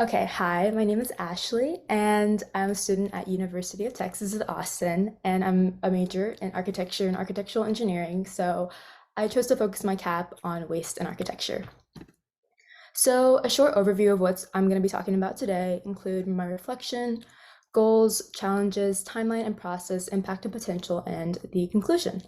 Okay, hi, my name is Ashley, and I'm a student at University of Texas at Austin, and I'm a major in architecture and architectural engineering, so I chose to focus my cap on waste and architecture. So a short overview of what I'm going to be talking about today include my reflection, goals, challenges, timeline and process, impact and potential, and the conclusion.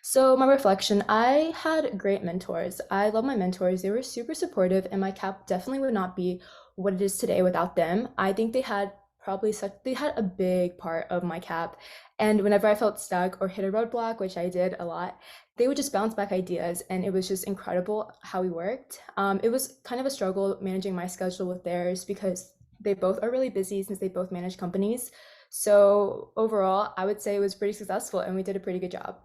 So my reflection, I had great mentors. I love my mentors. They were super supportive, and my cap definitely would not be what it is today without them. I think they had a big part of my cap. And whenever I felt stuck or hit a roadblock, which I did a lot, they would just bounce back ideas, and it was just incredible how we worked. It was kind of a struggle managing my schedule with theirs because they both are really busy since they both manage companies. So overall, I would say it was pretty successful, and we did a pretty good job.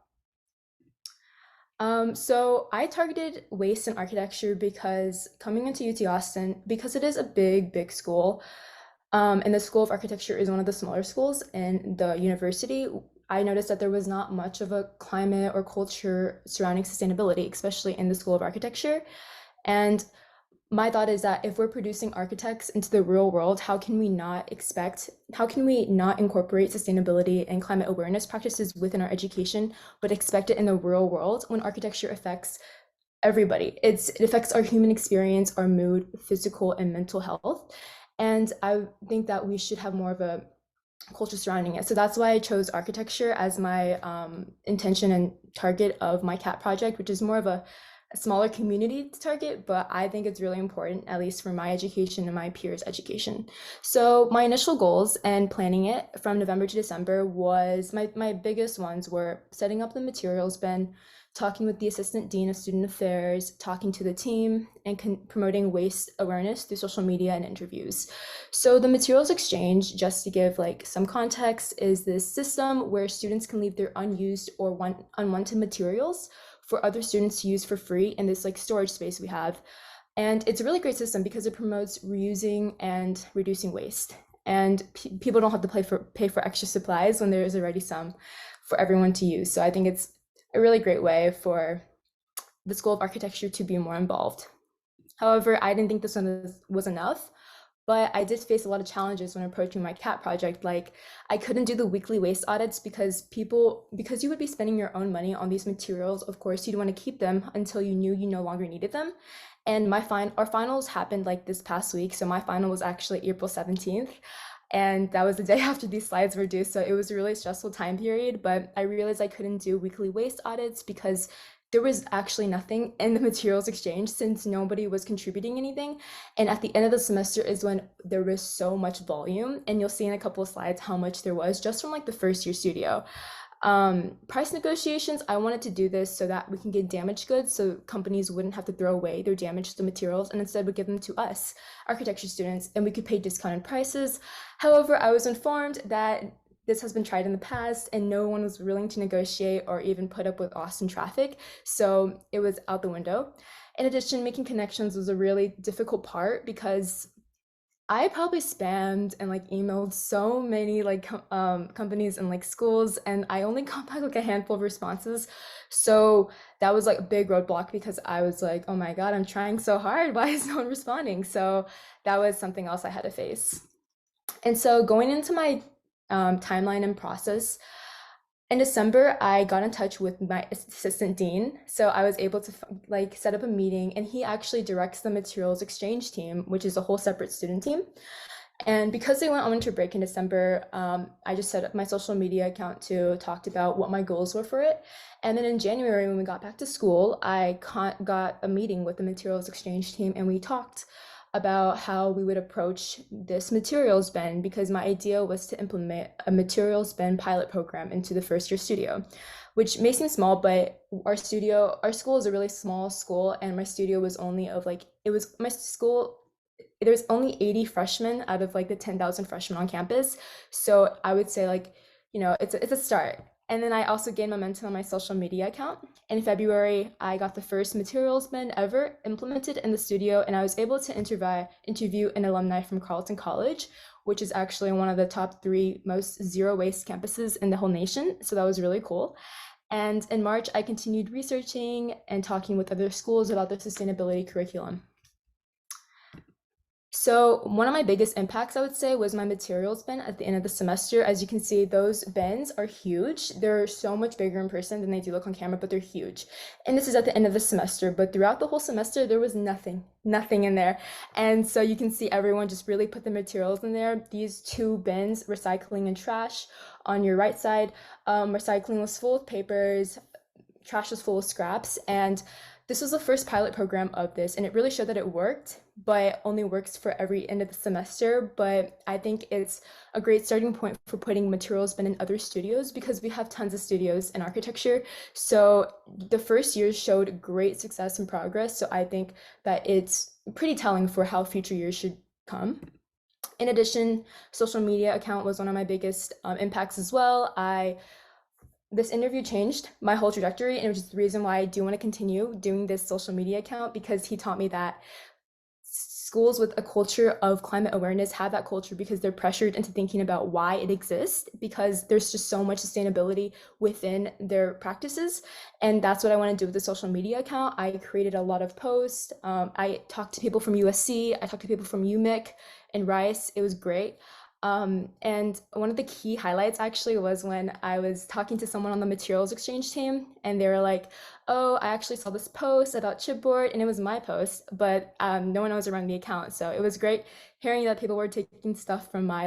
So I targeted waste and architecture because coming into UT Austin, because it is a big school, and the School of Architecture is one of the smaller schools in the university, I noticed that there was not much of a climate or culture surrounding sustainability, especially in the School of Architecture. And my thought is that if we're producing architects into the real world, how can we not incorporate sustainability and climate awareness practices within our education, but expect it in the real world when architecture affects everybody? It affects our human experience, our mood, physical and mental health. And I think that we should have more of a culture surrounding it. So that's why I chose architecture as my intention and target of my CAT project, which is more of a smaller community to target, but I think it's really important, at least for my education and my peers' education. So my initial goals and planning it from November to December was my biggest ones were setting up the materials bin, talking with the assistant dean of student affairs, talking to the team, and promoting waste awareness through social media and interviews. So the materials exchange, just to give like some context, is this system where students can leave their unused or unwanted materials for other students to use for free in this like storage space we have. And it's a really great system because it promotes reusing and reducing waste. And people don't have to pay for extra supplies when there is already some for everyone to use. So I think it's a really great way for the School of Architecture to be more involved. However, I didn't think this one was enough, but I did face a lot of challenges when approaching my CAT project. Like I couldn't do the weekly waste audits because you would be spending your own money on these materials. Of course, you'd want to keep them until you knew you no longer needed them. And our finals happened like this past week. So my final was actually April 17th. And that was the day after these slides were due. So it was a really stressful time period, but I realized I couldn't do weekly waste audits because there was actually nothing in the materials exchange since nobody was contributing anything. And at the end of the semester is when there was so much volume. And you'll see in a couple of slides how much there was just from like the first year studio. Price negotiations, I wanted to do this so that we can get damaged goods so companies wouldn't have to throw away their damaged materials and instead would give them to us, architecture students, and we could pay discounted prices. However, I was informed that this has been tried in the past and no one was willing to negotiate or even put up with Austin traffic, so it was out the window. In addition, making connections was a really difficult part because I probably spammed and like emailed so many like companies and like schools, and I only got back like a handful of responses. So that was like a big roadblock because I was like, oh my God, I'm trying so hard. Why is no one responding? So that was something else I had to face. And so going into my timeline and process, in December, I got in touch with my assistant dean. So I was able to like set up a meeting, and he actually directs the materials exchange team, which is a whole separate student team. And because they went on winter break in December, I just set up my social media account to talk about what my goals were for it. And then in January, when we got back to school, I got a meeting with the materials exchange team, and we talked about how we would approach this materials bin because my idea was to implement a materials bin pilot program into the first year studio, which may seem small, but our school is a really small school, and my studio was only of like, it was my school, there's only 80 freshmen out of like the 10,000 freshmen on campus. So I would say like, it's a start. And then I also gained momentum on my social media account. In February, I got the first materials bin ever implemented in the studio, and I was able to interview an alumni from Carleton College, which is actually one of the top 3 most zero waste campuses in the whole nation. So that was really cool. And in March, I continued researching and talking with other schools about the sustainability curriculum. So one of my biggest impacts, I would say, was my materials bin at the end of the semester. As you can see, those bins are huge. They're so much bigger in person than they do look on camera, but they're huge. And this is at the end of the semester, but throughout the whole semester, there was nothing in there. And so you can see everyone just really put the materials in there. These two bins, recycling and trash, on your right side, recycling was full of papers, trash was full of scraps, and this was the first pilot program of this, and it really showed that it worked, but only works for every end of the semester. But I think it's a great starting point for putting materials bin in other studios because we have tons of studios in architecture. So the first years showed great success and progress. So I think that it's pretty telling for how future years should come. In addition, social media account was one of my biggest impacts as well. I This interview changed my whole trajectory, and which is the reason why I do want to continue doing this social media account, because he taught me that schools with a culture of climate awareness have that culture because they're pressured into thinking about why it exists, because there's just so much sustainability within their practices. And that's what I want to do with the social media account. I created a lot of posts. I talked to people from USC, I talked to people from UMIC and Rice. It was great. And one of the key highlights actually was when I was talking to someone on the materials exchange team, and they were like, "Oh, I actually saw this post about chipboard," and it was my post, but no one was around the account. So it was great hearing that people were taking stuff from my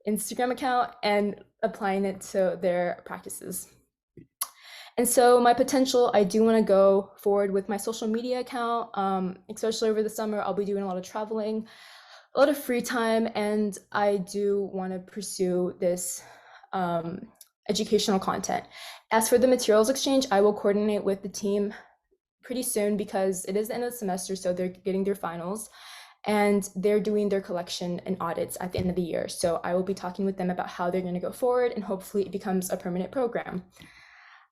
Instagram account and applying it to their practices. And so my potential, I do want to go forward with my social media account, especially over the summer. I'll be doing a lot of traveling, a lot of free time, and I do want to pursue this um, educational content. As for the materials exchange, I will coordinate with the team pretty soon because it is the end of the semester, so they're getting their finals and they're doing their collection and audits at the end of the year. So I will be talking with them about how they're going to go forward, and hopefully it becomes a permanent program.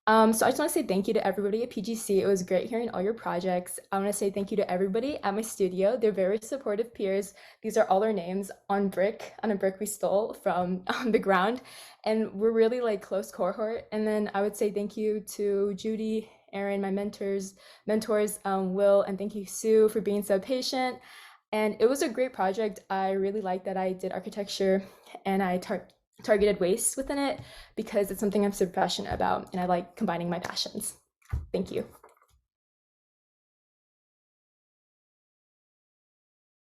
So I just want to say thank you to everybody at PGC. It was great hearing all your projects. I want to say thank you to everybody at my studio. They're very supportive peers. These are all our names on a brick we stole from the ground. And we're really close cohort. And then I would say thank you to Judy, Aaron, my mentors, Will, and thank you, Sue, for being so patient. And it was a great project. I really like that I did architecture and I targeted waste within it because it's something I'm super passionate about and I like combining my passions. Thank you.